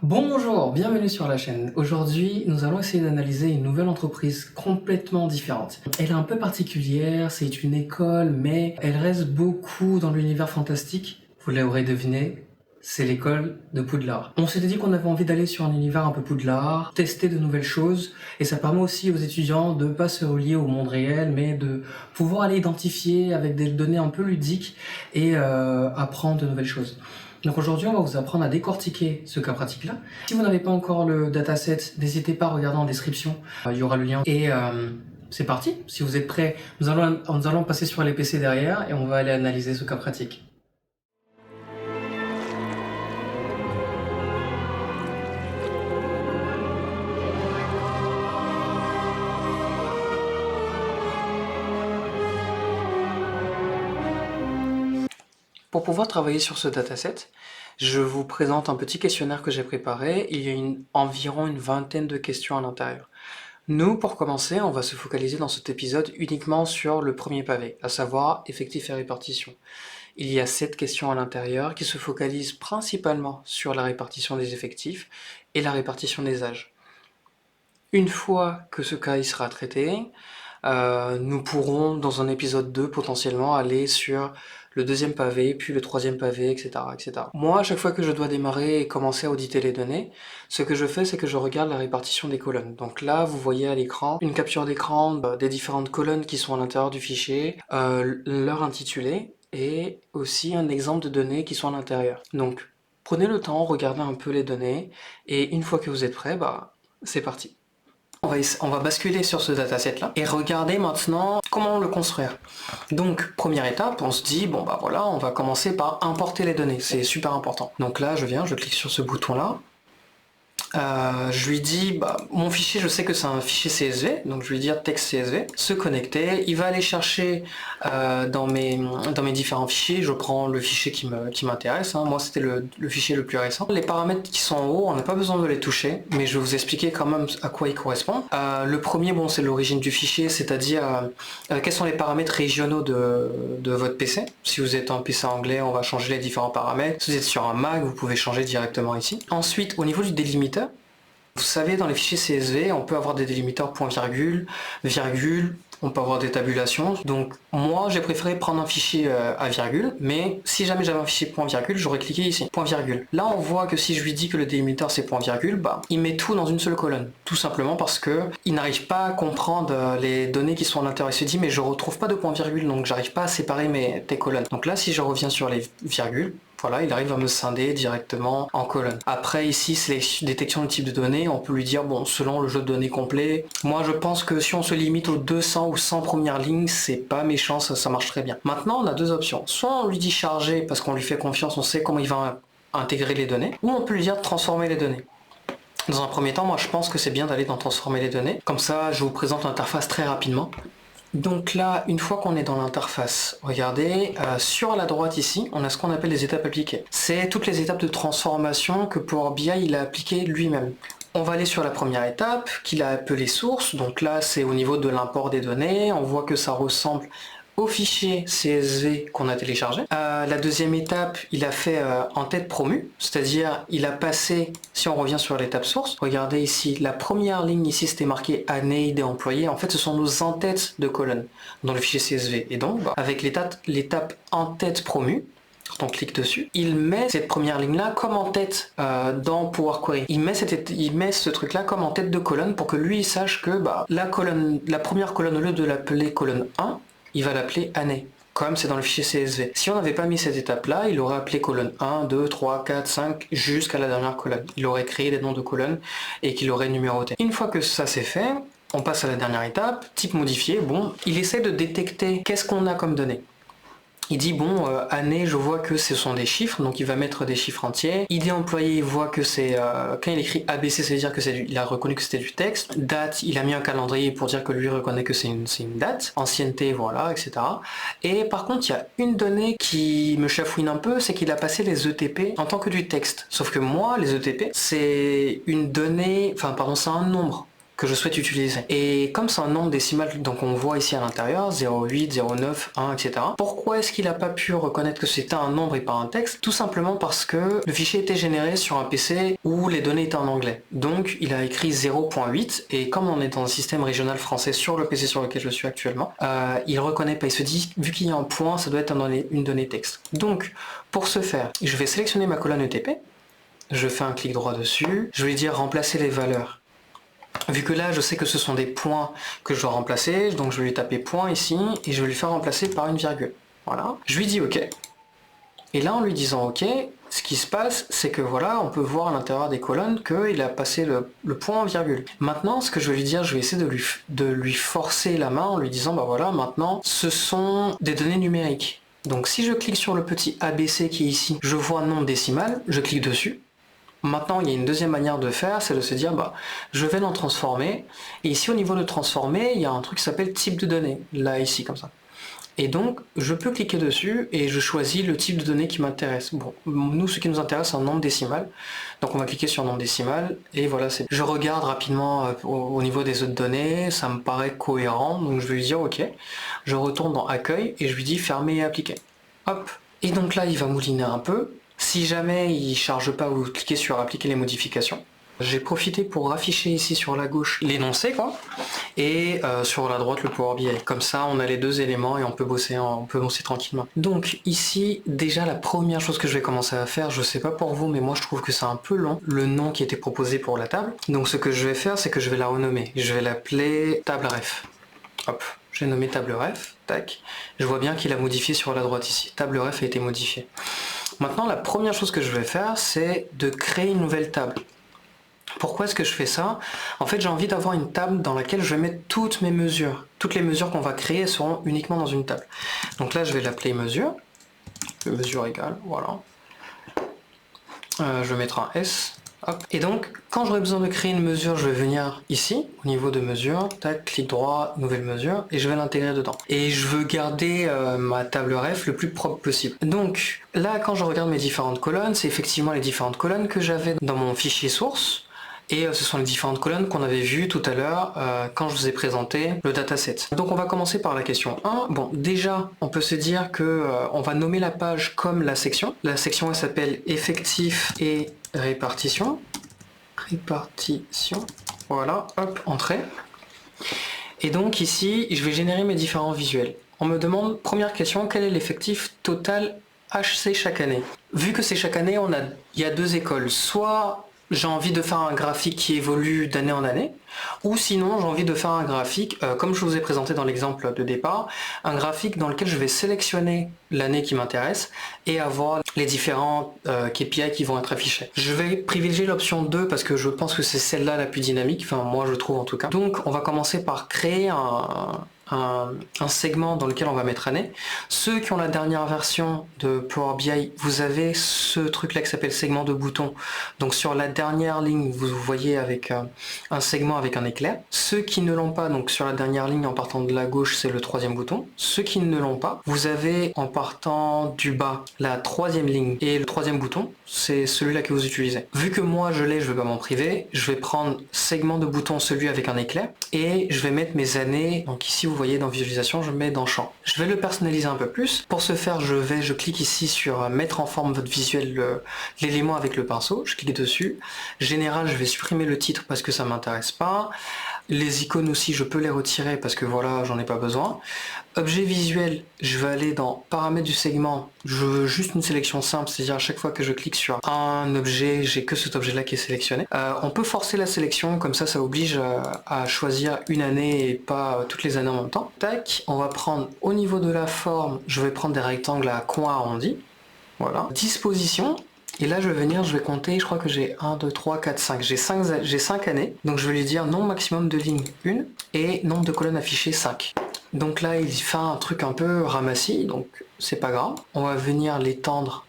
Bonjour, bienvenue sur la chaîne. Aujourd'hui, nous allons essayer d'analyser une nouvelle entreprise complètement différente. Elle est un peu particulière, c'est une école, mais elle reste beaucoup dans l'univers fantastique. Vous l'aurez deviné, c'est l'école de Poudlard. On s'était dit qu'on avait envie d'aller sur un univers un peu Poudlard, tester de nouvelles choses, et ça permet aussi aux étudiants de ne pas se relier au monde réel, mais de pouvoir aller identifier avec des données un peu ludiques et apprendre de nouvelles choses. Donc aujourd'hui, on va vous apprendre à décortiquer ce cas pratique-là. Si vous n'avez pas encore le dataset, n'hésitez pas à regarder en description, il y aura le lien. Et c'est parti, si vous êtes prêts, nous allons passer sur les PC derrière et on va aller analyser ce cas pratique. Pour pouvoir travailler sur ce dataset, je vous présente un petit questionnaire que j'ai préparé. Il y a environ une vingtaine de questions à l'intérieur. Nous, pour commencer, on va se focaliser dans cet épisode uniquement sur le premier pavé, à savoir effectif et répartition. Il y a 7 questions à l'intérieur qui se focalisent principalement sur la répartition des effectifs et la répartition des âges. Une fois que ce cas y sera traité, nous pourrons, dans un épisode 2, potentiellement aller sur le deuxième pavé, puis le troisième pavé, etc., etc. Moi, à chaque fois que je dois démarrer et commencer à auditer les données, ce que je fais, c'est que je regarde la répartition des colonnes. Donc là, vous voyez à l'écran une capture d'écran des différentes colonnes qui sont à l'intérieur du fichier, leur intitulé, et aussi un exemple de données qui sont à l'intérieur. Donc, prenez le temps, regardez un peu les données, et une fois que vous êtes prêt, c'est parti. On va basculer sur ce dataset là et regarder maintenant comment le construire. Donc première étape, on se dit bon voilà, on va commencer par importer les données, c'est super important. Donc là je clique sur ce bouton là. Je lui dis, mon fichier, je sais que c'est un fichier CSV, donc je lui dis texte CSV, se connecter, il va aller chercher dans mes différents fichiers, je prends le fichier qui m'intéresse, hein. Moi c'était le fichier le plus récent. Les paramètres qui sont en haut, on n'a pas besoin de les toucher, mais je vais vous expliquer quand même à quoi ils correspondent. Le premier, c'est l'origine du fichier, c'est-à-dire quels sont les paramètres régionaux de votre PC. Si vous êtes un PC anglais, on va changer les différents paramètres. Si vous êtes sur un Mac, vous pouvez changer directement ici. Ensuite, au niveau du délimiteur, vous savez, dans les fichiers CSV, on peut avoir des délimiteurs point virgule, virgule, on peut avoir des tabulations. Donc moi, j'ai préféré prendre un fichier à virgule, mais si jamais j'avais un fichier point virgule, j'aurais cliqué ici, point virgule. Là, on voit que si je lui dis que le délimiteur c'est point virgule, il met tout dans une seule colonne. Tout simplement parce que il n'arrive pas à comprendre les données qui sont à l'intérieur. Il se dit, mais je retrouve pas de point virgule, donc j'arrive pas à séparer tes colonnes. Donc là, si je reviens sur les virgules, voilà, il arrive à me scinder directement en colonne. Après, ici, c'est les détections de type de données. On peut lui dire, selon le jeu de données complet. Moi, je pense que si on se limite aux 200 ou 100 premières lignes, c'est pas méchant, ça marche très bien. Maintenant, on a deux options. Soit on lui dit charger parce qu'on lui fait confiance, on sait comment il va intégrer les données. Ou on peut lui dire transformer les données. Dans un premier temps, moi, je pense que c'est bien d'aller dans transformer les données. Comme ça, je vous présente l'interface très rapidement. Donc là, une fois qu'on est dans l'interface, regardez, sur la droite ici, on a ce qu'on appelle les étapes appliquées. C'est toutes les étapes de transformation que Power BI il a appliquées lui-même. On va aller sur la première étape, qu'il a appelée source. Donc là, c'est au niveau de l'import des données. On voit que ça ressemble au fichier CSV qu'on a téléchargé. La deuxième étape, il a fait en tête promue, c'est-à-dire il a passé, si on revient sur l'étape source, regardez ici, la première ligne ici c'était marqué année des employés, en fait ce sont nos en-têtes de colonne dans le fichier CSV. Et donc, avec l'étape en tête promue, quand on clique dessus, il met cette première ligne-là comme en tête dans Power Query. Il met ce truc-là comme en tête de colonne pour que lui il sache que la première colonne, au lieu de l'appeler colonne 1, il va l'appeler année, comme c'est dans le fichier CSV. Si on n'avait pas mis cette étape-là, il aurait appelé colonne 1, 2, 3, 4, 5, jusqu'à la dernière colonne. Il aurait créé des noms de colonnes et qu'il aurait numéroté. Une fois que ça c'est fait, on passe à la dernière étape, type modifié. Il essaie de détecter qu'est-ce qu'on a comme données. Il dit année, je vois que ce sont des chiffres, donc il va mettre des chiffres entiers. ID employé, il voit que c'est quand il écrit ABC, ça veut dire que il a reconnu que c'était du texte. Date, il a mis un calendrier pour dire que lui reconnaît que c'est une date. Ancienneté, voilà, etc. Et par contre, il y a une donnée qui me chafouine un peu, c'est qu'il a passé les ETP en tant que du texte. Sauf que moi, les ETP, c'est une donnée, c'est un nombre. que je souhaite utiliser. Et comme c'est un nombre décimal, donc on voit ici à l'intérieur 0,8, 0,9, 1, etc. Pourquoi est-ce qu'il n'a pas pu reconnaître que c'était un nombre et pas un texte? Tout simplement parce que le fichier était généré sur un PC où les données étaient en anglais. Donc il a écrit 0,8 et comme on est dans un système régional français sur le PC sur lequel je suis actuellement, il reconnaît pas, il se dit vu qu'il y a un point, ça doit être une donnée texte. Donc pour ce faire, je vais sélectionner ma colonne ETP, je fais un clic droit dessus, je vais dire remplacer les valeurs. Vu que là, je sais que ce sont des points que je dois remplacer, donc je vais lui taper point ici, et je vais lui faire remplacer par une virgule. Voilà. Je lui dis OK. Et là, en lui disant OK, ce qui se passe, c'est que voilà, on peut voir à l'intérieur des colonnes qu'il a passé le point en virgule. Maintenant, ce que je vais lui dire, je vais essayer de lui forcer la main en lui disant, bah voilà, maintenant, ce sont des données numériques. Donc si je clique sur le petit ABC qui est ici, je vois un nombre décimal, je clique dessus. Maintenant, il y a une deuxième manière de faire, c'est de se dire, bah, je vais l'en transformer. Et ici, au niveau de transformer, il y a un truc qui s'appelle type de données. Là, ici, comme ça. Et donc, je peux cliquer dessus et je choisis le type de données qui m'intéresse. Bon, nous, ce qui nous intéresse, c'est un nombre décimal. Donc, on va cliquer sur nombre décimal. Et voilà, je regarde rapidement au niveau des autres données. Ça me paraît cohérent. Donc, je vais lui dire OK. Je retourne dans accueil et je lui dis fermer et appliquer. Hop. Et donc là, il va mouliner un peu. Si jamais il ne charge pas, vous cliquez sur appliquer les modifications. J'ai profité pour afficher ici sur la gauche l'énoncé et sur la droite le Power BI. Comme ça on a les deux éléments et on peut bosser tranquillement. Donc ici déjà la première chose que je vais commencer à faire, je sais pas pour vous mais moi je trouve que c'est un peu long le nom qui était proposé pour la table. Donc ce que je vais faire c'est que je vais la renommer. Je vais l'appeler table ref. Hop, j'ai nommé table ref, tac. Je vois bien qu'il a modifié sur la droite ici. Table ref a été modifié. Maintenant, la première chose que je vais faire, c'est de créer une nouvelle table. Pourquoi est-ce que je fais ça? En fait, j'ai envie d'avoir une table dans laquelle je vais mettre toutes mes mesures. Toutes les mesures qu'on va créer seront uniquement dans une table. Donc là, je vais l'appeler mesure. Mesure égale, voilà. Je vais mettre un S. Hop. Et donc, quand j'aurai besoin de créer une mesure, je vais venir ici, au niveau de mesure, tac, clic droit, nouvelle mesure, et je vais l'intégrer dedans. Et je veux garder ma table ref le plus propre possible. Donc, là, quand je regarde mes différentes colonnes, c'est effectivement les différentes colonnes que j'avais dans mon fichier source, et ce sont les différentes colonnes qu'on avait vues tout à l'heure quand je vous ai présenté le dataset. Donc on va commencer par la question 1. Bon, déjà, on peut se dire que on va nommer la page comme la section. La section, elle s'appelle effectif et répartition. Répartition. Voilà, hop, entrée. Et donc ici, je vais générer mes différents visuels. On me demande, première question, quel est l'effectif total HC chaque année? Vu que c'est chaque année, il y a deux écoles. Soit j'ai envie de faire un graphique qui évolue d'année en année, ou sinon j'ai envie de faire un graphique, comme je vous ai présenté dans l'exemple de départ, un graphique dans lequel je vais sélectionner l'année qui m'intéresse et avoir les différents KPI qui vont être affichés. Je vais privilégier l'option 2 parce que je pense que c'est celle-là la plus dynamique, enfin moi je trouve en tout cas. Donc on va commencer par créer un segment dans lequel on va mettre année. Ceux qui ont la dernière version de Power BI, vous avez ce truc là qui s'appelle segment de bouton. Donc sur la dernière ligne, vous voyez avec un segment avec un éclair. Ceux qui ne l'ont pas, donc sur la dernière ligne en partant de la gauche, c'est le troisième bouton. Ceux qui ne l'ont pas, vous avez en partant du bas la troisième ligne et le troisième bouton, c'est celui-là que vous utilisez. Vu que moi je l'ai, je ne vais pas m'en priver, je vais prendre segment de bouton, celui avec un éclair, et je vais mettre mes années. Donc ici vous voyez dans visualisation, je mets dans champ. Je vais le personnaliser un peu plus. Pour ce faire, je clique ici sur mettre en forme votre visuel l'élément avec le pinceau. Je clique dessus. Général, je vais supprimer le titre parce que ça m'intéresse pas. Les icônes aussi, je peux les retirer parce que voilà, j'en ai pas besoin. Objet visuel, je vais aller dans paramètres du segment. Je veux juste une sélection simple, c'est-à-dire à chaque fois que je clique sur un objet, j'ai que cet objet-là qui est sélectionné. On peut forcer la sélection, comme ça oblige à choisir une année et pas toutes les années en même temps. Tac, on va prendre au niveau de la forme, je vais prendre des rectangles à coins arrondis. Voilà. Disposition. Et là, je vais venir, je vais compter, je crois que j'ai 1, 2, 3, 4, 5. J'ai 5 années. Donc, je vais lui dire nombre maximum de lignes 1 et nombre de colonnes affichées 5. Donc là, il fait un truc un peu ramassis, donc c'est pas grave. On va venir l'étendre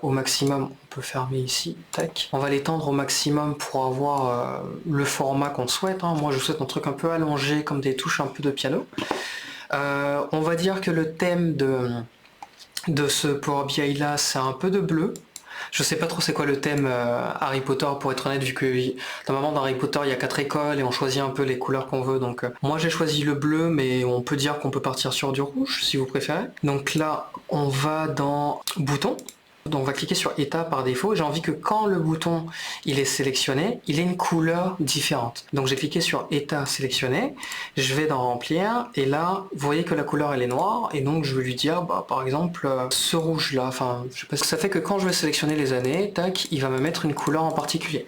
au maximum. On peut fermer ici, tac. On va l'étendre au maximum pour avoir le format qu'on souhaite. Hein. Moi, je souhaite un truc un peu allongé, comme des touches un peu de piano. On va dire que le thème de ce Power BI là, c'est un peu de bleu. Je sais pas trop c'est quoi le thème Harry Potter pour être honnête, vu que normalement dans Harry Potter il y a 4 écoles et on choisit un peu les couleurs qu'on veut. Donc moi j'ai choisi le bleu, mais on peut dire qu'on peut partir sur du rouge si vous préférez. Donc là on va dans bouton. Donc on va cliquer sur état par défaut. J'ai envie que quand le bouton il est sélectionné, il ait une couleur différente. Donc j'ai cliqué sur état sélectionné, je vais dans remplir et là vous voyez que la couleur elle est noire et donc je vais lui dire par exemple ce rouge là, enfin je sais pas, ça fait que quand je vais sélectionner les années, tac, il va me mettre une couleur en particulier.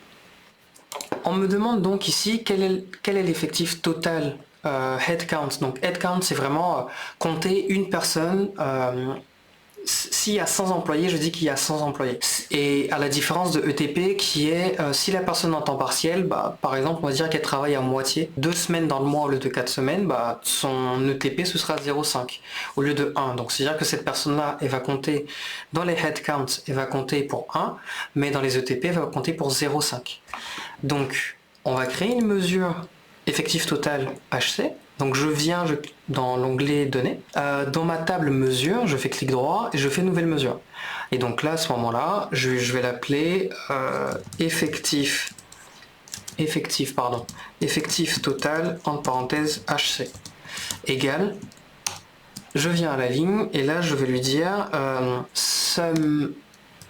On me demande donc ici quel est l'effectif total head count. Donc head count c'est vraiment compter une personne. S'il y a 100 employés, je dis qu'il y a 100 employés. Et à la différence de ETP qui est, si la personne en temps partiel, par exemple, on va dire qu'elle travaille à moitié, 2 semaines dans le mois au lieu de 4 semaines, son ETP ce sera 0,5 au lieu de 1. Donc c'est-à-dire que cette personne-là, elle va compter, dans les headcounts, elle va compter pour 1, mais dans les ETP, elle va compter pour 0,5. Donc on va créer une mesure effectif total HC. Donc je viens dans l'onglet données, dans ma table mesure, je fais clic droit et je fais nouvelle mesure. Et donc là à ce moment-là, je vais l'appeler effectif total entre parenthèses HC égale. Je viens à la ligne et là je vais lui dire sum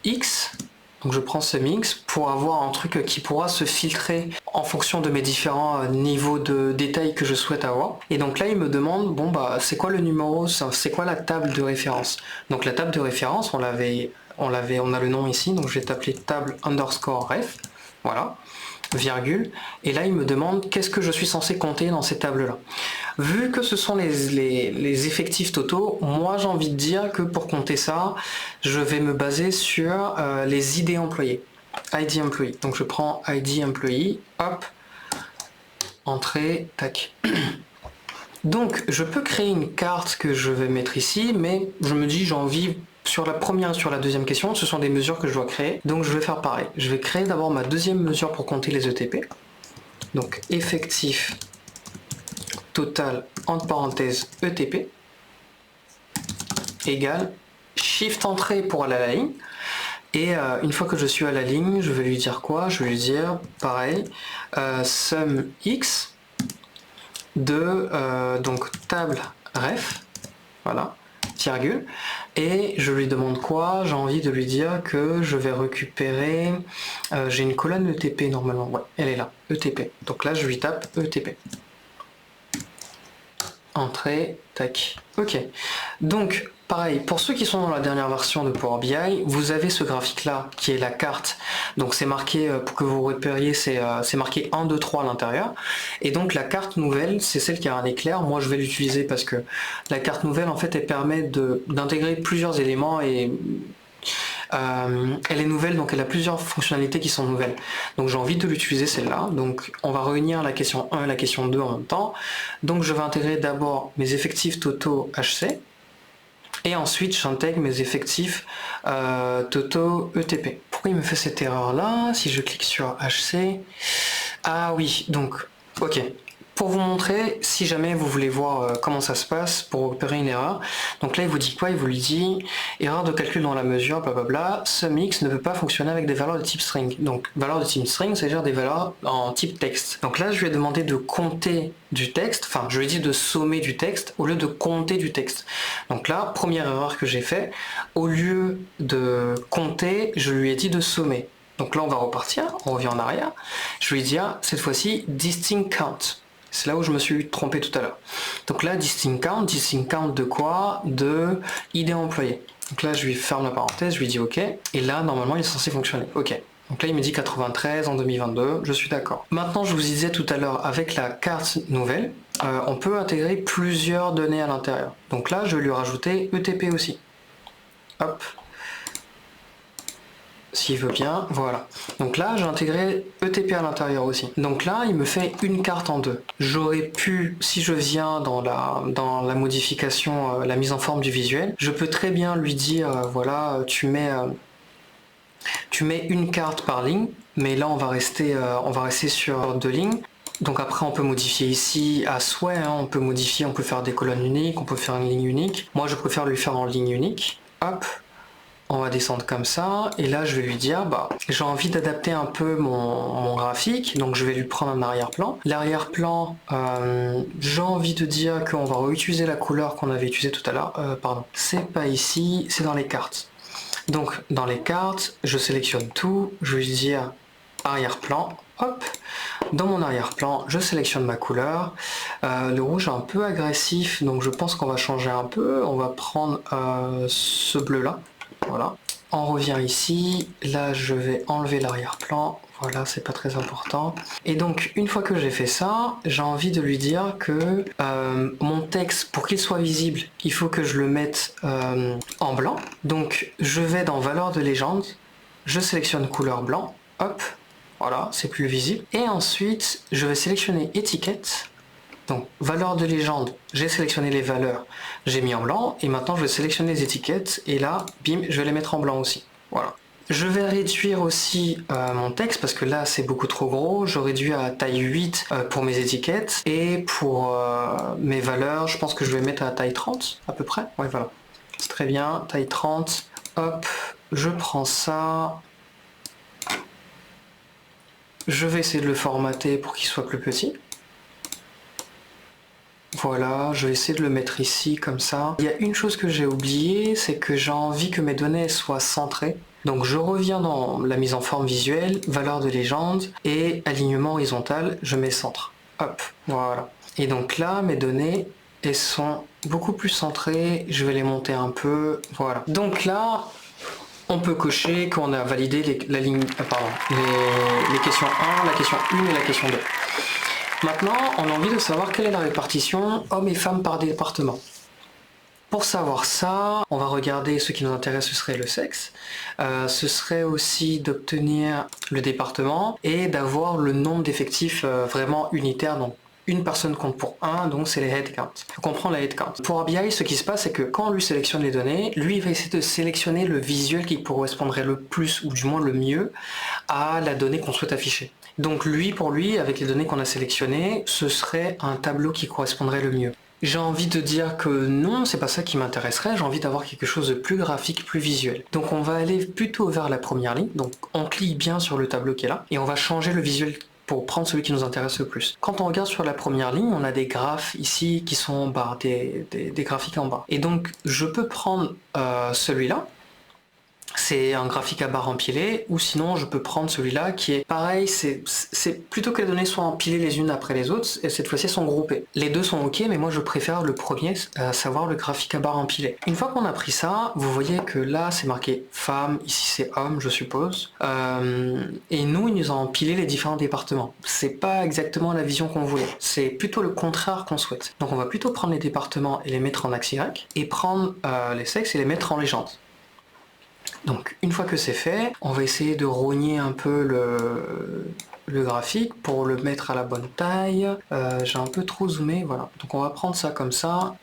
x. Donc je prends ce mix pour avoir un truc qui pourra se filtrer en fonction de mes différents niveaux de détail que je souhaite avoir. Et donc là il me demande, bon c'est quoi le numéro, c'est quoi la table de référence. Donc la table de référence, on a le nom ici, donc je vais t'appeler table underscore ref, voilà, virgule, et là il me demande qu'est-ce que je suis censé compter dans ces tables-là. Vu que ce sont les effectifs totaux, moi j'ai envie de dire que pour compter ça, je vais me baser sur les ID employés. ID employee. Donc je prends ID employee, hop, entrée, tac. Donc je peux créer une carte que je vais mettre ici, mais je me dis j'ai envie, sur la première et sur la deuxième question, ce sont des mesures que je dois créer. Donc je vais faire pareil. Je vais créer d'abord ma deuxième mesure pour compter les ETP. Donc effectif total entre parenthèses ETP égale shift entrée pour aller à la ligne. Et une fois que je suis à la ligne, je vais lui dire quoi? Je vais lui dire pareil, sum x de donc table ref, voilà, virgule, et je lui demande quoi? J'ai envie de lui dire que je vais récupérer, j'ai une colonne ETP normalement, ouais, elle est là, ETP. Donc là je lui tape ETP. Entrée, tac. Ok. Donc, pareil, pour ceux qui sont dans la dernière version de Power BI, vous avez ce graphique-là qui est la carte. Donc c'est marqué, pour que vous repériez, c'est marqué 1, 2, 3 à l'intérieur. Et donc la carte nouvelle, c'est celle qui a un éclair. Moi je vais l'utiliser parce que la carte nouvelle, en fait, elle permet d'intégrer plusieurs éléments et elle est nouvelle, donc elle a plusieurs fonctionnalités qui sont nouvelles. Donc j'ai envie de l'utiliser celle-là. Donc on va réunir la question 1 et la question 2 en même temps. Donc je vais intégrer d'abord mes effectifs totaux HC. Et ensuite j'intègre mes effectifs totaux ETP. Pourquoi il me fait cette erreur-là? Si je clique sur HC... Ah oui, donc, ok. Pour vous montrer, si jamais vous voulez voir comment ça se passe pour opérer une erreur, donc là il vous dit quoi? Il vous lui dit erreur de calcul dans la mesure, blablabla, ce mix ne peut pas fonctionner avec des valeurs de type string. Donc valeurs de type string, c'est-à-dire des valeurs en type texte. Donc là je lui ai demandé de compter du texte, enfin je lui ai dit de sommer du texte au lieu de compter du texte. Donc là, première erreur que j'ai fait, au lieu de compter, je lui ai dit de sommer. Donc là on va repartir, on revient en arrière, je lui ai dit cette fois-ci distinct count. C'est là où je me suis trompé tout à l'heure. Donc là, distinct count de quoi? De ID employé. Donc là, je lui ferme la parenthèse, je lui dis OK. Et là, normalement, il est censé fonctionner. OK. Donc là, il me dit 93 en 2022, je suis d'accord. Maintenant, je vous disais tout à l'heure, avec la carte nouvelle, on peut intégrer plusieurs données à l'intérieur. Donc là, je vais lui rajouter ETP aussi. Hop. S'il veut bien, voilà. Donc là, j'ai intégré ETP à l'intérieur aussi. Donc là, il me fait une carte en deux. J'aurais pu, si je viens dans la modification, la mise en forme du visuel, je peux très bien lui dire, voilà, tu mets une carte par ligne, mais là, on va rester sur 2 lignes. Donc après, on peut modifier ici à souhait, hein, on peut modifier, on peut faire des colonnes uniques, on peut faire une ligne unique. Moi, je préfère lui faire en ligne unique. Hop. On va descendre comme ça, et là je vais lui dire, j'ai envie d'adapter un peu mon graphique, donc je vais lui prendre un arrière-plan. L'arrière-plan, j'ai envie de dire qu'on va réutiliser la couleur qu'on avait utilisée tout à l'heure, pardon, c'est pas ici, c'est dans les cartes. Donc dans les cartes, je sélectionne tout, je vais lui dire arrière-plan, hop, dans mon arrière-plan, je sélectionne ma couleur. Le rouge est un peu agressif, donc je pense qu'on va changer un peu, on va prendre ce bleu-là. Voilà. On revient ici, là je vais enlever l'arrière-plan, voilà, c'est pas très important. Et donc une fois que j'ai fait ça, j'ai envie de lui dire que mon texte, pour qu'il soit visible, il faut que je le mette en blanc. Donc je vais dans valeur de légende, je sélectionne couleur blanc, hop, voilà, c'est plus visible. Et ensuite, je vais sélectionner étiquette. Donc, valeur de légende, j'ai sélectionné les valeurs, j'ai mis en blanc, et maintenant je vais sélectionner les étiquettes, et là, bim, je vais les mettre en blanc aussi. Voilà. Je vais réduire aussi mon texte, parce que là c'est beaucoup trop gros, je réduis à taille 8 pour mes étiquettes, et pour mes valeurs, je pense que je vais mettre à taille 30, à peu près. Ouais, voilà. C'est très bien, taille 30, hop, je prends ça, je vais essayer de le formater pour qu'il soit plus petit. Voilà, je vais essayer de le mettre ici, comme ça. Il y a une chose que j'ai oubliée, c'est que j'ai envie que mes données soient centrées. Donc je reviens dans la mise en forme visuelle, valeur de légende, et alignement horizontal, je mets centre. Hop, voilà. Et donc là, mes données, elles sont beaucoup plus centrées, je vais les monter un peu, voilà. Donc là, on peut cocher qu'on a validé les questions 1, la question 1 et la question 2. Maintenant, on a envie de savoir quelle est la répartition hommes et femmes par département. Pour savoir ça, on va regarder ce qui nous intéresse, ce serait le sexe. Ce serait aussi d'obtenir le département et d'avoir le nombre d'effectifs vraiment unitaire. Donc une personne compte pour 1, donc c'est les head count. Il faut comprendre la head count. Pour BI, ce qui se passe, c'est que quand on lui sélectionne les données, lui il va essayer de sélectionner le visuel qui correspondrait le plus, ou du moins le mieux, à la donnée qu'on souhaite afficher. Donc pour lui, avec les données qu'on a sélectionnées, ce serait un tableau qui correspondrait le mieux. J'ai envie de dire que non, c'est pas ça qui m'intéresserait, j'ai envie d'avoir quelque chose de plus graphique, plus visuel. Donc on va aller plutôt vers la première ligne, donc on clique bien sur le tableau qui est là, et on va changer le visuel pour prendre celui qui nous intéresse le plus. Quand on regarde sur la première ligne, on a des graphes ici qui sont en bas, des graphiques en bas. Et donc je peux prendre celui-là, c'est un graphique à barres empilées, ou sinon je peux prendre celui-là qui est pareil, c'est plutôt que les données soient empilées les unes après les autres, et cette fois-ci elles sont groupées. Les deux sont ok, mais moi je préfère le premier, à savoir le graphique à barres empilées. Une fois qu'on a pris ça, vous voyez que là c'est marqué femme, ici c'est homme je suppose, et nous ils nous ont empilé les différents départements. C'est pas exactement la vision qu'on voulait, c'est plutôt le contraire qu'on souhaite. Donc on va plutôt prendre les départements et les mettre en axe Y, et prendre les sexes et les mettre en légende. Donc une fois que c'est fait, on va essayer de rogner un peu le graphique pour le mettre à la bonne taille. J'ai un peu trop zoomé, voilà. Donc on va prendre ça comme ça.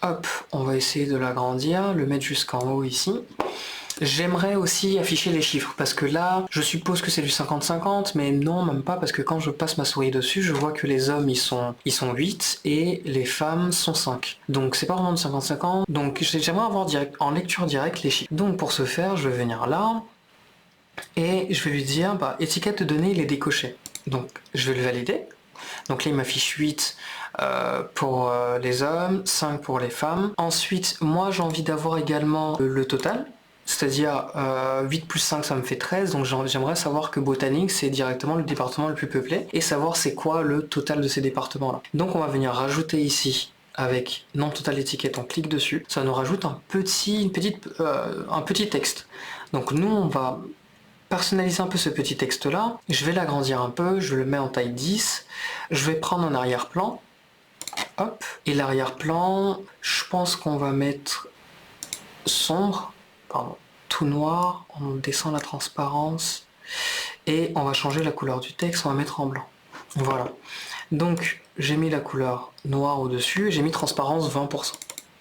Hop, on va essayer de l'agrandir, le mettre jusqu'en haut ici. J'aimerais aussi afficher les chiffres, parce que là, je suppose que c'est du 50-50, mais non, même pas, parce que quand je passe ma souris dessus, je vois que les hommes, ils sont 8, et les femmes sont 5. Donc c'est pas vraiment de 50-50, donc j'aimerais avoir en lecture directe les chiffres. Donc pour ce faire, je vais venir là, et je vais lui dire, étiquette de données, il est décoché. Donc je vais le valider. Donc là, il m'affiche 8 pour les hommes, 5 pour les femmes. Ensuite, moi, j'ai envie d'avoir également le total. C'est-à-dire 8 plus 5 ça me fait 13, donc j'aimerais savoir que botanique c'est directement le département le plus peuplé et savoir c'est quoi le total de ces départements là. Donc on va venir rajouter ici avec nom total étiquette, on clique dessus, ça nous rajoute un petit texte. Donc nous on va personnaliser un peu ce petit texte là, je vais l'agrandir un peu, je le mets en taille 10, je vais prendre un arrière-plan, hop, et l'arrière-plan, je pense qu'on va mettre sombre, tout noir, on descend la transparence et on va changer la couleur du texte, on va mettre en blanc. Voilà. Donc j'ai mis la couleur noire au-dessus et j'ai mis transparence 20%.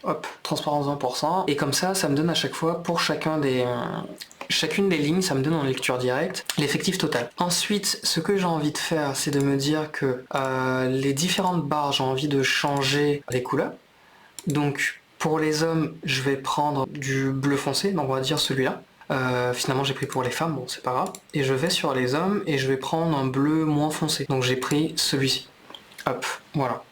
Hop, transparence 20%. Et comme ça, ça me donne à chaque fois, pour chacune des lignes, ça me donne en lecture directe l'effectif total. Ensuite, ce que j'ai envie de faire, c'est de me dire que les différentes barres, j'ai envie de changer les couleurs. Donc pour les hommes, je vais prendre du bleu foncé, donc on va dire celui-là. Finalement j'ai pris pour les femmes, bon c'est pas grave. Et je vais sur les hommes et je vais prendre un bleu moins foncé. Donc j'ai pris celui-ci. Hop, voilà.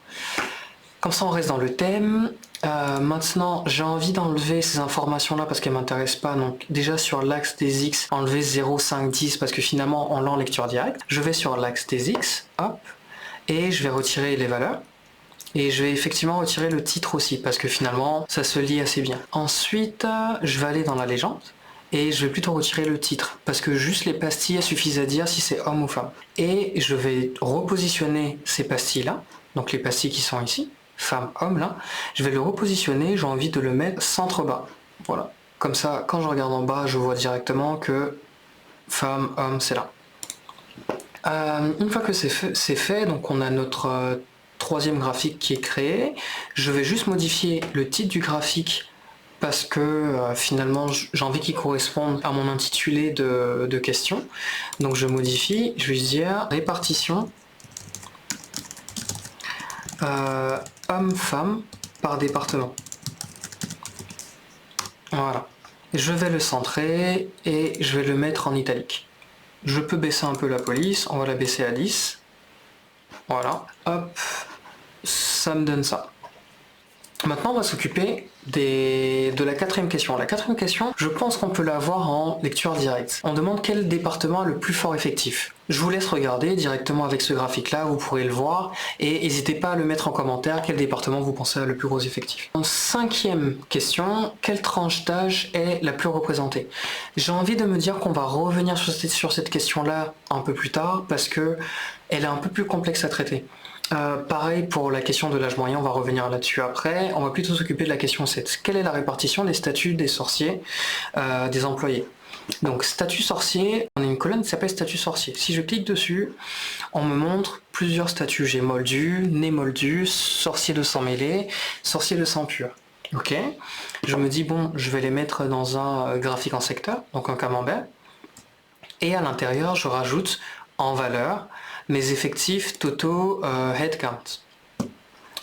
Comme ça on reste dans le thème. Maintenant j'ai envie d'enlever ces informations là parce qu'elles m'intéressent pas. Donc déjà sur l'axe des X, enlever 0, 5, 10 parce que finalement on l'a en lecture directe. Je vais sur l'axe des X, hop, et je vais retirer les valeurs. Et je vais effectivement retirer le titre aussi, parce que finalement, ça se lie assez bien. Ensuite, je vais aller dans la légende, et je vais plutôt retirer le titre, parce que juste les pastilles suffisent à dire si c'est homme ou femme. Et je vais repositionner ces pastilles-là, donc les pastilles qui sont ici, femme, homme, là, je vais le repositionner, j'ai envie de le mettre centre-bas. Voilà. Comme ça, quand je regarde en bas, je vois directement que femme, homme, c'est là. Une fois que c'est fait, donc on a notre troisième graphique qui est créé. Je vais juste modifier le titre du graphique parce que finalement j'ai envie qu'il corresponde à mon intitulé de question. Donc je modifie, je vais dire répartition homme-femme par département. Voilà. Je vais le centrer et je vais le mettre en italique. Je peux baisser un peu la police, on va la baisser à 10. Voilà, hop, ça me donne ça. Maintenant, on va s'occuper de la quatrième question. La quatrième question, je pense qu'on peut l'avoir en lecture directe. On demande quel département a le plus fort effectif. Je vous laisse regarder directement avec ce graphique-là, vous pourrez le voir, et n'hésitez pas à le mettre en commentaire, quel département vous pensez a le plus gros effectif. En cinquième question, quelle tranche d'âge est la plus représentée? J'ai envie de me dire qu'on va revenir sur cette question-là un peu plus tard, parce que elle est un peu plus complexe à traiter. Pareil pour la question de l'âge moyen, on va revenir là-dessus après. On va plutôt s'occuper de la question 7. Quelle est la répartition des statuts des sorciers des employés? Donc statut sorcier, on a une colonne qui s'appelle statut sorcier. Si je clique dessus, on me montre plusieurs statuts. J'ai moldu, né moldu, sorcier de sang mêlé, sorcier de sang pur. Ok. Je me dis bon, je vais les mettre dans un graphique en secteur, donc un camembert. Et à l'intérieur, je rajoute en valeur mes effectifs totaux headcount.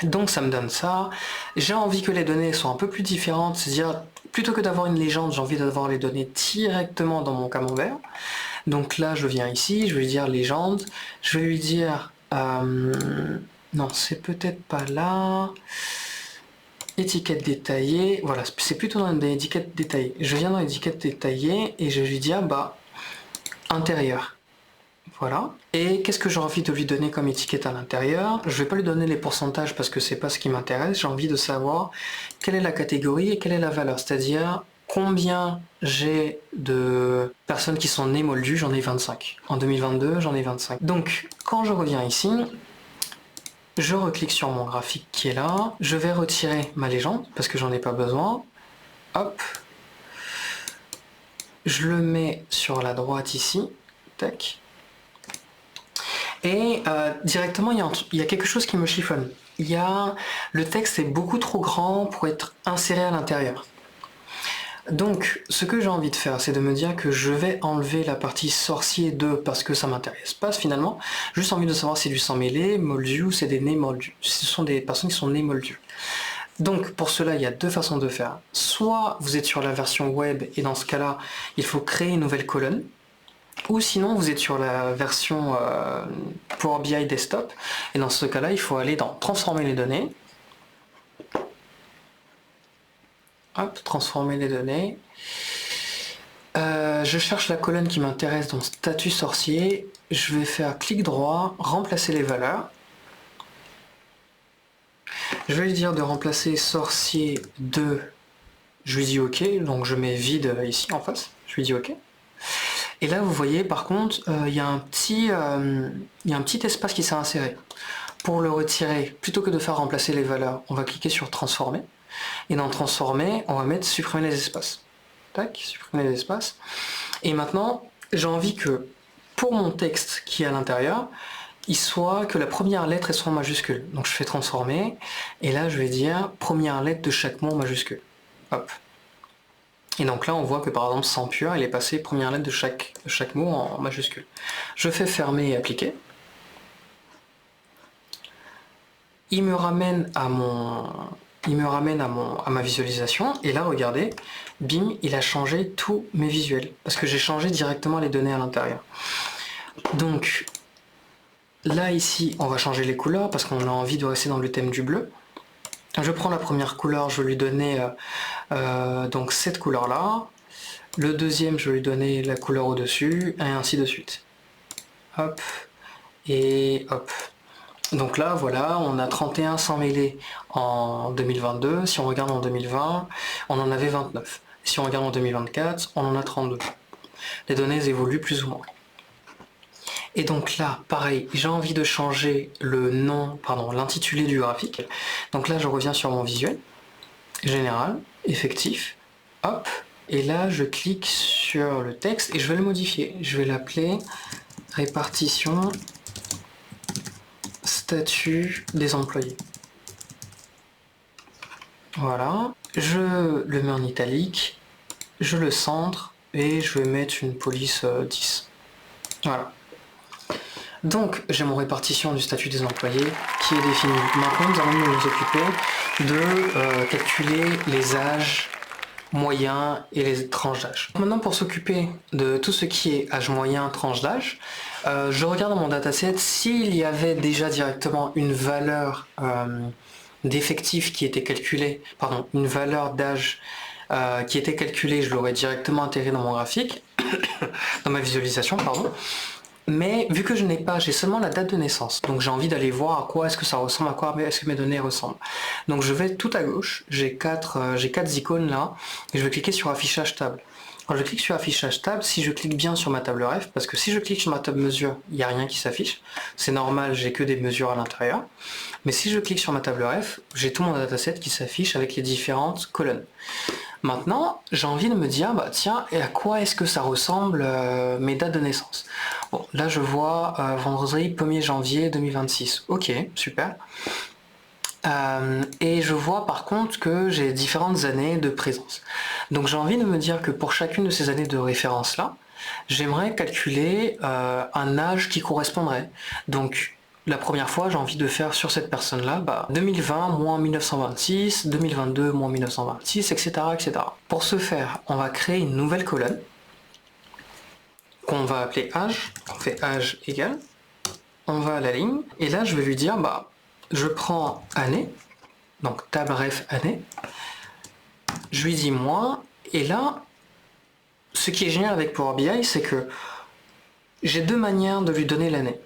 Donc ça me donne ça. J'ai envie que les données soient un peu plus différentes, c'est-à-dire plutôt que d'avoir une légende, j'ai envie d'avoir les données directement dans mon camembert. Donc là, je viens ici, je vais lui dire légende, je vais lui dire non, c'est peut-être pas là. Étiquette détaillée, voilà, c'est plutôt dans l'étiquette détaillée. Je viens dans l'étiquette détaillée et je lui dis bah intérieur. Voilà. Et qu'est-ce que j'ai envie de lui donner comme étiquette à l'intérieur? Je vais pas lui donner les pourcentages parce que c'est pas ce qui m'intéresse. J'ai envie de savoir quelle est la catégorie et quelle est la valeur. C'est-à-dire combien j'ai de personnes qui sont nées moldues, j'en ai 25. En 2022, j'en ai 25. Donc, quand je reviens ici, je reclique sur mon graphique qui est là. Je vais retirer ma légende parce que j'en ai pas besoin. Hop. Je le mets sur la droite ici. Tac. Et directement, il y a quelque chose qui me chiffonne. Le texte est beaucoup trop grand pour être inséré à l'intérieur. Donc, ce que j'ai envie de faire, c'est de me dire que je vais enlever la partie sorcier 2 parce que ça m'intéresse pas finalement. Juste envie de savoir si c'est du sang mêlé, moldu ou c'est des nés moldus. Ce sont des personnes qui sont nées moldues. Donc, pour cela, il y a deux façons de faire. Soit vous êtes sur la version web et dans ce cas-là, il faut créer une nouvelle colonne. Ou sinon, vous êtes sur la version Power BI Desktop, et dans ce cas-là, il faut aller dans Transformer les données. Hop, transformer les données. Je cherche la colonne qui m'intéresse dans Statut sorcier. Je vais faire clic droit, remplacer les valeurs. Je vais lui dire de remplacer sorcier 2. Je lui dis OK, donc je mets vide ici en face. Je lui dis OK. Et là, vous voyez, par contre, il y a un petit espace qui s'est inséré. Pour le retirer, plutôt que de faire remplacer les valeurs, on va cliquer sur Transformer. Et dans Transformer, on va mettre Supprimer les espaces. Tac, supprimer les espaces. Et maintenant, j'ai envie que, pour mon texte qui est à l'intérieur, que la première lettre soit en majuscule. Donc je fais Transformer, et là je vais dire première lettre de chaque mot en majuscule. Hop. Et donc là, on voit que par exemple, sang pur, il est passé première lettre de chaque mot en majuscule. Je fais fermer et appliquer. Il me ramène à il me ramène à ma visualisation, et là, regardez, bim, il a changé tous mes visuels, parce que j'ai changé directement les données à l'intérieur. Donc, là, ici, on va changer les couleurs, parce qu'on a envie de rester dans le thème du bleu. Je prends la première couleur, je vais lui donner donc cette couleur-là. Le deuxième, je vais lui donner la couleur au-dessus, et ainsi de suite. Hop, et hop. Donc là, voilà, on a 31 sans mêler en 2022. Si on regarde en 2020, on en avait 29. Si on regarde en 2024, on en a 32. Les données évoluent plus ou moins. Et donc là, pareil, j'ai envie de changer le nom, pardon, l'intitulé du graphique. Donc là, je reviens sur mon visuel, général, effectif, hop, et là, je clique sur le texte et je vais le modifier. Je vais l'appeler répartition statut des employés. Voilà, je le mets en italique, je le centre et je vais mettre une police 10. Voilà. Donc, j'ai mon répartition du statut des employés qui est définie. Maintenant, nous allons nous occuper de calculer les âges moyens et les tranches d'âge. Maintenant, pour s'occuper de tout ce qui est âge moyen, tranche d'âge, je regarde dans mon dataset s'il y avait déjà directement une valeur d'effectif qui était calculée, pardon, une valeur d'âge qui était calculée, je l'aurais directement intégré dans mon graphique, dans ma visualisation, pardon. Mais vu que je n'ai pas, j'ai seulement la date de naissance, donc j'ai envie d'aller voir à quoi est-ce que ça ressemble, à quoi est-ce que mes données ressemblent. Donc je vais tout à gauche, j'ai quatre icônes là, et je vais cliquer sur affichage table. Quand je clique sur affichage table, si je clique bien sur ma table ref, parce que si je clique sur ma table mesure, il n'y a rien qui s'affiche, c'est normal, j'ai que des mesures à l'intérieur, mais si je clique sur ma table ref, j'ai tout mon dataset qui s'affiche avec les différentes colonnes. Maintenant, j'ai envie de me dire, bah tiens, et à quoi est-ce que ça ressemble mes dates de naissance? Bon, là je vois vendredi 1er janvier 2026. Ok, super. Et je vois par contre que j'ai différentes années de présence. Donc j'ai envie de me dire que pour chacune de ces années de référence là, j'aimerais calculer un âge qui correspondrait. Donc la première fois, j'ai envie de faire sur cette personne-là, 2020 moins 1926, 2022 moins 1926, etc., etc. Pour ce faire, on va créer une nouvelle colonne qu'on va appeler âge. On fait âge égal. On va à la ligne. Et là, je vais lui dire, je prends année. Donc table ref année. Je lui dis moins. Et là, ce qui est génial avec Power BI, c'est que j'ai deux manières de lui donner l'année.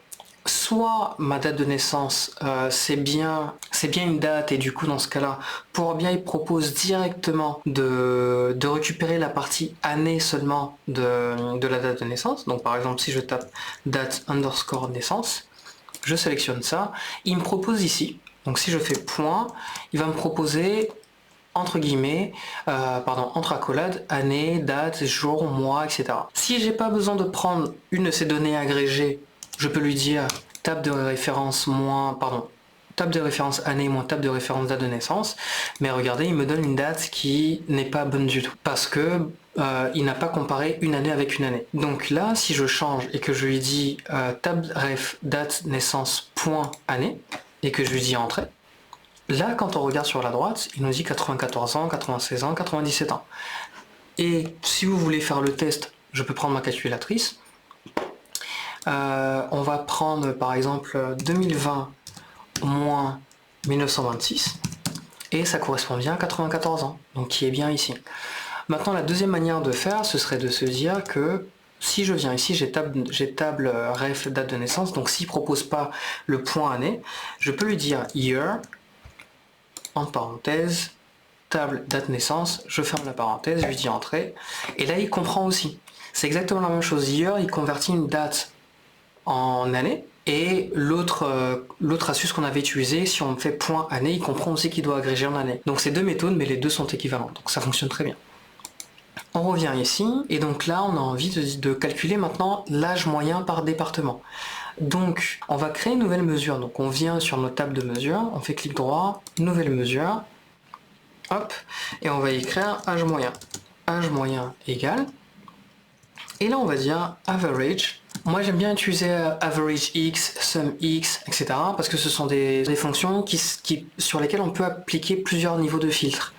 Soit ma date de naissance, c'est bien une date, et du coup dans ce cas-là, Power BI propose directement de récupérer la partie année seulement de la date de naissance. Donc par exemple, si je tape date underscore naissance, je sélectionne ça, il me propose ici, donc si je fais point, il va me proposer entre guillemets, entre accolades, année, date, jour, mois, etc. Si j'ai pas besoin de prendre une de ces données agrégées, je peux lui dire table de référence table de référence année moins table de référence date de naissance, mais regardez, il me donne une date qui n'est pas bonne du tout, parce que il n'a pas comparé une année avec une année. Donc là, si je change et que je lui dis table ref date naissance point année, et que je lui dis entrée, là, quand on regarde sur la droite, il nous dit 94 ans, 96 ans, 97 ans. Et si vous voulez faire le test, je peux prendre ma calculatrice. On va prendre par exemple 2020 moins 1926. Et ça correspond bien à 94 ans, donc qui est bien ici. Maintenant, la deuxième manière de faire, ce serait de se dire que si je viens ici, j'ai table ref date de naissance, donc s'il ne propose pas le point année, je peux lui dire year, entre parenthèses, table date naissance, je ferme la parenthèse, je lui dis entrée, et là il comprend aussi. C'est exactement la même chose. Year, il convertit une date en année, et l'autre astuce qu'on avait utilisée, si on fait point année, il comprend aussi qu'il doit agréger en année. Donc c'est deux méthodes, mais les deux sont équivalentes, donc ça fonctionne très bien. On revient ici, et donc là on a envie de calculer maintenant l'âge moyen par département. Donc on va créer une nouvelle mesure, donc on vient sur nos tables de mesure, on fait clic droit, nouvelle mesure, hop, et on va écrire âge moyen égale, et là on va dire average Moi j'aime bien utiliser average x, sum x, etc. parce que ce sont des fonctions sur lesquelles on peut appliquer plusieurs niveaux de filtre.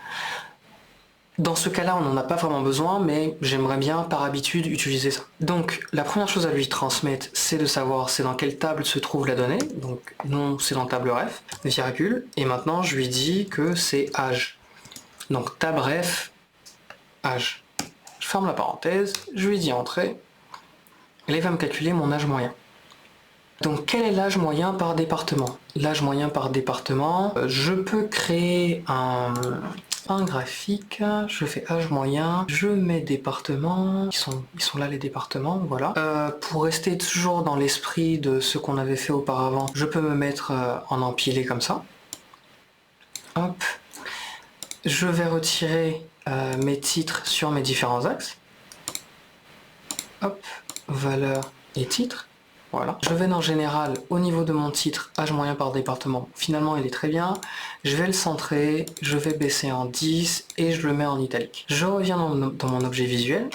Dans ce cas-là, on n'en a pas vraiment besoin, mais j'aimerais bien par habitude utiliser ça. Donc la première chose à lui transmettre, c'est de savoir c'est dans quelle table se trouve la donnée. Donc non, c'est dans table ref, virgule, et maintenant je lui dis que c'est âge. Donc table ref, âge. Je ferme la parenthèse, je lui dis entrée, et là il va me calculer mon âge moyen. Donc quel est l'âge moyen par département? L'âge moyen par département, je peux créer un graphique, je fais âge moyen, je mets département, ils sont là les départements, voilà. Pour rester toujours dans l'esprit de ce qu'on avait fait auparavant, je peux me mettre en empilé comme ça. Hop. Je vais retirer mes titres sur mes différents axes. Hop, valeur et titre. Voilà. Je vais dans général au niveau de mon titre, âge moyen par département. Finalement, il est très bien. Je vais le centrer, je vais baisser en 10 et je le mets en italique. Je reviens dans mon objet visuel.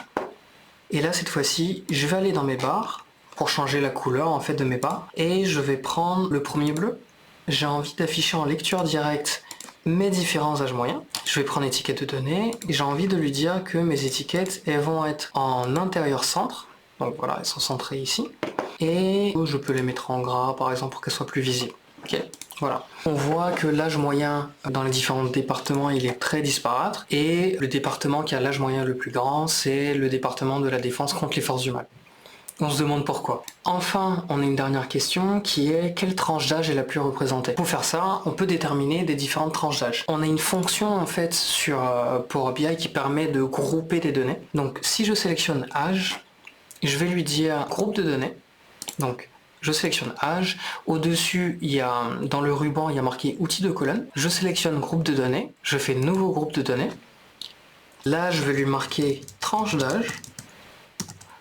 Et là, cette fois-ci, je vais aller dans mes barres pour changer la couleur en fait de mes barres. Et je vais prendre le premier bleu. J'ai envie d'afficher en lecture directe mes différents âges moyens. Je vais prendre étiquette de données et j'ai envie de lui dire que mes étiquettes, elles vont être en intérieur centre. Donc voilà, elles sont centrées ici. Et je peux les mettre en gras par exemple pour qu'elles soient plus visibles. Ok, voilà. On voit que l'âge moyen dans les différents départements il est très disparate et le département qui a l'âge moyen le plus grand c'est le département de la défense contre les forces du mal. On se demande pourquoi. Enfin, on a une dernière question qui est quelle tranche d'âge est la plus représentée? Pour faire ça, on peut déterminer des différentes tranches d'âge. On a une fonction en fait sur Power BI qui permet de grouper des données. Donc si je sélectionne âge, je vais lui dire groupe de données. Donc je sélectionne âge, au-dessus il y a dans le ruban il y a marqué outils de colonne, je sélectionne groupe de données, je fais nouveau groupe de données, là je vais lui marquer tranche d'âge,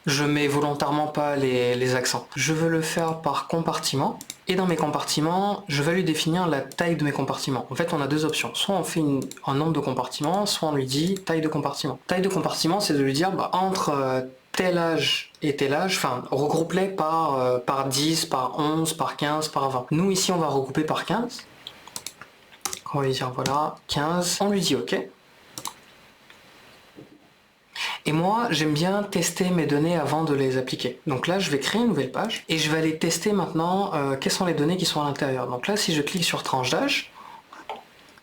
je mets volontairement pas les accents, je veux le faire par compartiment, et dans mes compartiments je vais lui définir la taille de mes compartiments. En fait on a deux options, soit on fait un nombre de compartiments, soit on lui dit taille de compartiment. Taille de compartiment c'est de lui dire entre tel âge et tel âge, enfin regroupe-les par 10, par 11, par 15, par 20. Nous ici on va regrouper par 15. On va lui dire voilà, 15. On lui dit OK. Et moi j'aime bien tester mes données avant de les appliquer. Donc là je vais créer une nouvelle page et je vais aller tester maintenant quelles sont les données qui sont à l'intérieur. Donc là si je clique sur tranche d'âge,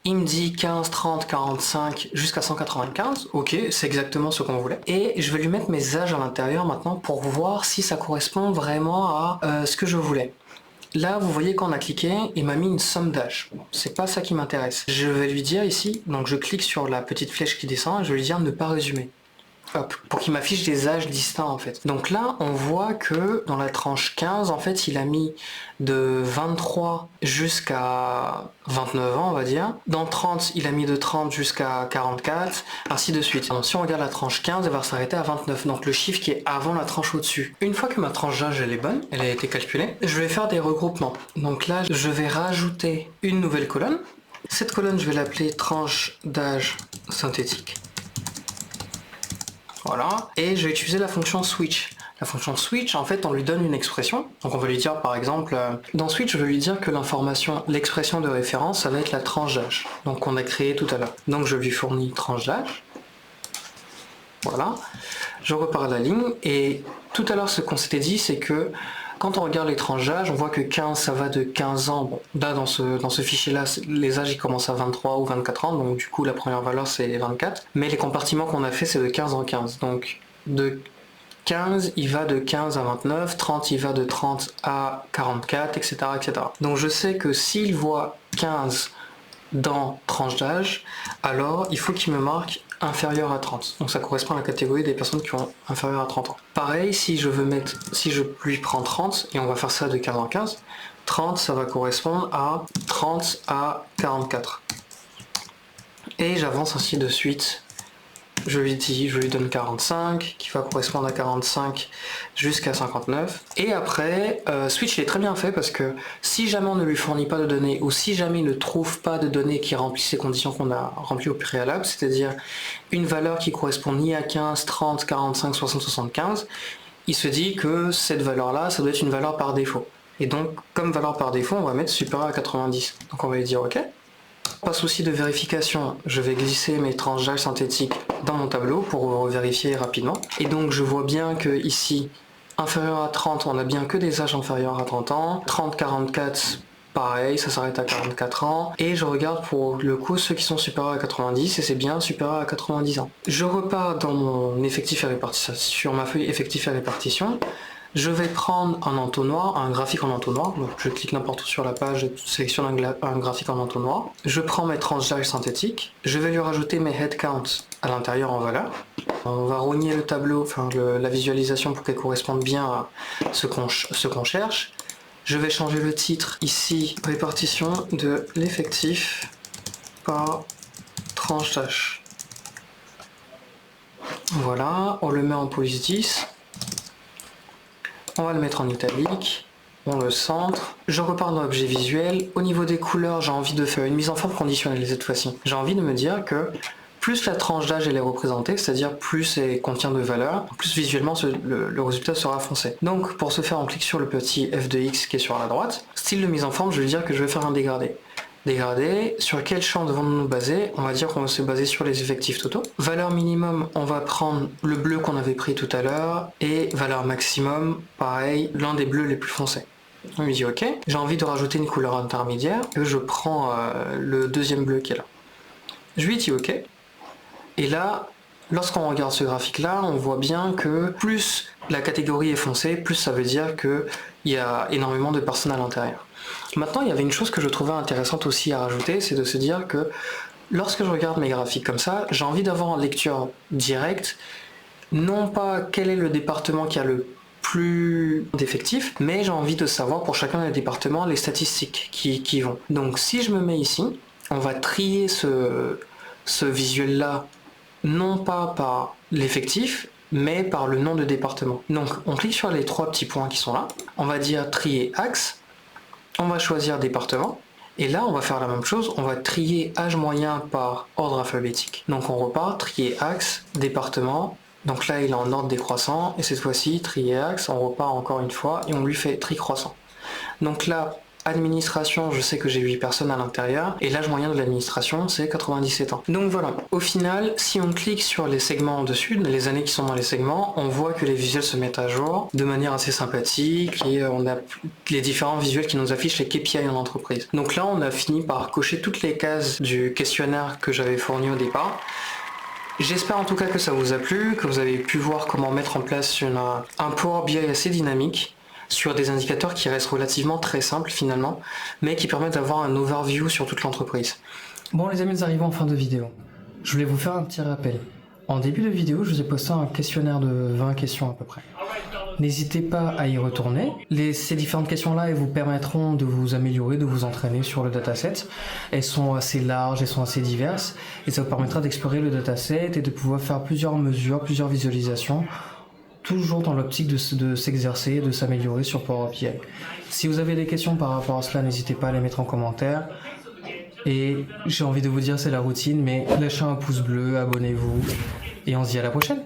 il me dit 15, 30, 45 jusqu'à 195, ok, c'est exactement ce qu'on voulait. Et je vais lui mettre mes âges à l'intérieur maintenant pour voir si ça correspond vraiment à ce que je voulais. Là, vous voyez quand on a cliqué, il m'a mis une somme d'âge. Bon, c'est pas ça qui m'intéresse. Je vais lui dire ici, donc je clique sur la petite flèche qui descend et je vais lui dire ne pas résumer. Hop, pour qu'il m'affiche des âges distincts en fait. Donc là, on voit que dans la tranche 15, en fait, il a mis de 23 jusqu'à 29 ans, on va dire. Dans 30, il a mis de 30 jusqu'à 44, ainsi de suite. Donc si on regarde la tranche 15, elle va s'arrêter à 29, donc le chiffre qui est avant la tranche au-dessus. Une fois que ma tranche d'âge, elle est bonne, elle a été calculée, je vais faire des regroupements. Donc là, je vais rajouter une nouvelle colonne. Cette colonne, je vais l'appeler tranche d'âge synthétique. Voilà, et je vais utiliser la fonction switch. La fonction switch, en fait, on lui donne une expression. Donc on va lui dire, par exemple, dans switch, je vais lui dire que l'information, l'expression de référence, ça va être la tranche d'âge. Donc qu'on a créé tout à l'heure. Donc je lui fournis tranche d'âge. Voilà. Je repars à la ligne, et tout à l'heure, ce qu'on s'était dit, c'est que quand on regarde les tranches d'âge, on voit que 15, ça va de 15 ans. Bon, là, dans ce fichier-là, les âges, ils commencent à 23 ou 24 ans, donc du coup, la première valeur, c'est 24. Mais les compartiments qu'on a fait, c'est de 15 en 15. Donc, de 15, il va de 15 à 29, 30, il va de 30 à 44, etc., etc. Donc, je sais que s'il voit 15 dans tranche d'âge, alors il faut qu'il me marque inférieur à 30. Donc ça correspond à la catégorie des personnes qui ont inférieur à 30 ans. Pareil, si je lui prends 30, et on va faire ça de 15 en 15, 30 ça va correspondre à 30 à 44. Et j'avance ainsi de suite. Je lui donne 45, qui va correspondre à 45 jusqu'à 59. Et après, Switch il est très bien fait parce que si jamais on ne lui fournit pas de données, ou si jamais il ne trouve pas de données qui remplissent ces conditions qu'on a remplies au préalable, c'est-à-dire une valeur qui correspond ni à 15, 30, 45, 60, 75, il se dit que cette valeur-là, ça doit être une valeur par défaut. Et donc, comme valeur par défaut, on va mettre supérieur à 90. Donc on va lui dire OK. Pas souci de vérification, je vais glisser mes tranches d'âge synthétiques dans mon tableau pour vérifier rapidement. Et donc je vois bien que ici, inférieur à 30, on n'a bien que des âges inférieurs à 30 ans. 30-44, pareil, ça s'arrête à 44 ans. Et je regarde pour le coup ceux qui sont supérieurs à 90, et c'est bien supérieur à 90 ans. Je repars dans mon effectif et répartition, sur ma feuille effectif et répartition. Je vais prendre un entonnoir, un graphique en entonnoir, donc je clique n'importe où sur la page, je sélectionne un graphique en entonnoir. Je prends mes tranches d'âge synthétiques, je vais lui rajouter mes head counts à l'intérieur en valeur. On va rogner le tableau, enfin la visualisation pour qu'elle corresponde bien à ce qu'on cherche. Je vais changer le titre ici, répartition de l'effectif par tranche d'âge. Voilà, on le met en police 10. On va le mettre en italique, on le centre. Je repars dans l'objet visuel. Au niveau des couleurs, j'ai envie de faire une mise en forme conditionnelle cette fois-ci. J'ai envie de me dire que plus la tranche d'âge elle est représentée, c'est-à-dire plus elle contient de valeur, plus visuellement le résultat sera foncé. Donc pour ce faire, on clique sur le petit f de x qui est sur la droite. Style de mise en forme, je vais dire que je vais faire un dégradé. Dégradé, sur quel champ devons-nous nous baser? On va dire qu'on va se baser sur les effectifs totaux. Valeur minimum, on va prendre le bleu qu'on avait pris tout à l'heure, et valeur maximum, pareil, l'un des bleus les plus foncés. On lui dit OK. J'ai envie de rajouter une couleur intermédiaire, et je prends le deuxième bleu qui est là. Je lui dis OK. Et là, lorsqu'on regarde ce graphique-là, on voit bien que plus la catégorie est foncée, plus ça veut dire qu'il y a énormément de personnes à l'intérieur. Maintenant, il y avait une chose que je trouvais intéressante aussi à rajouter, c'est de se dire que lorsque je regarde mes graphiques comme ça, j'ai envie d'avoir en lecture directe, non pas quel est le département qui a le plus d'effectifs, mais j'ai envie de savoir pour chacun des départements les statistiques qui vont. Donc si je me mets ici, on va trier ce visuel-là, non pas par l'effectif, mais par le nom de département. Donc on clique sur les trois petits points qui sont là, on va dire trier axe, on va choisir département, et là on va faire la même chose, on va trier âge moyen par ordre alphabétique. Donc on repart, trier axe, département, donc là il est en ordre décroissant, et cette fois-ci, trier axe, on repart encore une fois, et on lui fait tri croissant. Donc là, administration, je sais que j'ai 8 personnes à l'intérieur, et l'âge moyen de l'administration, c'est 97 ans. Donc voilà, au final, si on clique sur les segments en dessus, les années qui sont dans les segments, on voit que les visuels se mettent à jour de manière assez sympathique, et on a les différents visuels qui nous affichent les KPI en entreprise. Donc là, on a fini par cocher toutes les cases du questionnaire que j'avais fourni au départ. J'espère en tout cas que ça vous a plu, que vous avez pu voir comment mettre en place un Power BI assez dynamique, sur des indicateurs qui restent relativement très simples finalement, mais qui permettent d'avoir un overview sur toute l'entreprise. Bon les amis, nous arrivons en fin de vidéo. Je voulais vous faire un petit rappel. En début de vidéo, je vous ai posté un questionnaire de 20 questions à peu près. N'hésitez pas à y retourner. Ces différentes questions-là, elles vous permettront de vous améliorer, de vous entraîner sur le dataset. Elles sont assez larges, elles sont assez diverses, et ça vous permettra d'explorer le dataset et de pouvoir faire plusieurs mesures, plusieurs visualisations, toujours dans l'optique de s'exercer et de s'améliorer sur Power BI. Si vous avez des questions par rapport à cela, n'hésitez pas à les mettre en commentaire. Et j'ai envie de vous dire, c'est la routine, mais lâchez un pouce bleu, abonnez-vous, et on se dit à la prochaine.